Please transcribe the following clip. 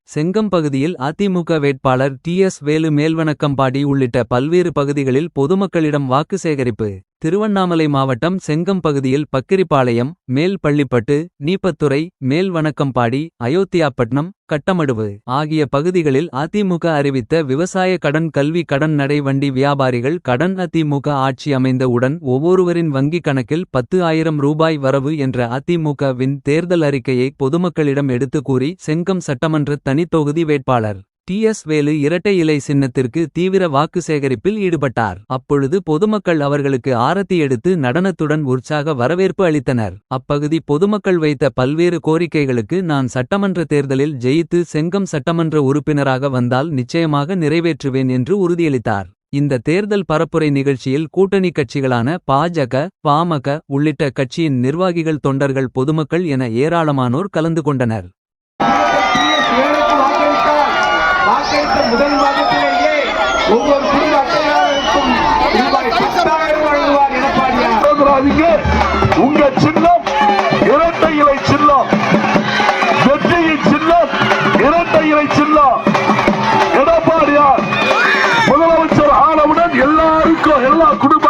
செங்கம் பகுதியில் அதிமுக வேட்பாளர் டி.எஸ். வேலு மேல்வணக்கம்பாடி உள்ளிட்ட பல்வேறு பகுதிகளில் பொதுமக்களிடம் வாக்கு சேகரிப்பு. திருவண்ணாமலை மாவட்டம் செங்கம் பகுதியில் பக்கிரிப்பாளையம், மேல் பள்ளிப்பட்டு, நீப்பத்துறை, மேல் வணக்கம்பாடி, அயோத்தியாப்பட்னம், கட்டமடுவு ஆகிய பகுதிகளில் அதிமுக அறிவித்த விவசாய கடன், கல்வி கடன், நடை வண்டி வியாபாரிகள் கடன் அதிமுக ஆட்சி அமைந்த உடன் ஒவ்வொருவரின் வங்கிக் கணக்கில் 10,000 ரூபாய் வரவு என்ற அதிமுகவின் தேர்தல் அறிக்கையை பொதுமக்களிடம் எடுத்து கூறி செங்கம் சட்டமன்ற தனித்தொகுதி வேட்பாளர் டி.எஸ். வேலு இரட்டை இலை சின்னத்திற்கு தீவிர வாக்கு சேகரிப்பில் ஈடுபட்டார். அப்பொழுது பொதுமக்கள் அவர்களுக்கு ஆரத்தி எடுத்து நடனத்துடன் உற்சாக வரவேற்பு அளித்தனர். அப்பகுதி பொதுமக்கள் வைத்த பல்வேறு கோரிக்கைகளுக்கு நான் சட்டமன்ற தேர்தலில் ஜெயித்து செங்கம் சட்டமன்ற உறுப்பினராக வந்தால் நிச்சயமாக நிறைவேற்றுவேன் என்று உறுதியளித்தார். இந்த தேர்தல் பரப்புரை நிகழ்ச்சியில் கூட்டணி கட்சிகளான பாஜக, பாமக உள்ளிட்ட கட்சியின் நிர்வாகிகள், தொண்டர்கள், பொதுமக்கள் என ஏராளமானோர் கலந்து கொண்டனர். முதல் மாதத்திலேயே ஒவ்வொரு குடும்ப அட்டையாளருக்கும் ரூபாய் 10,000 வழங்குவார் எடப்பாடியார். உங்க சின்னம் இரட்டை இலை சின்னம், வெற்றியின் சின்னம் இரட்டை இலை சின்னம். எடப்பாடியார் முதலமைச்சர் ஆனவுடன் எல்லாருக்கும் எல்லா குடும்ப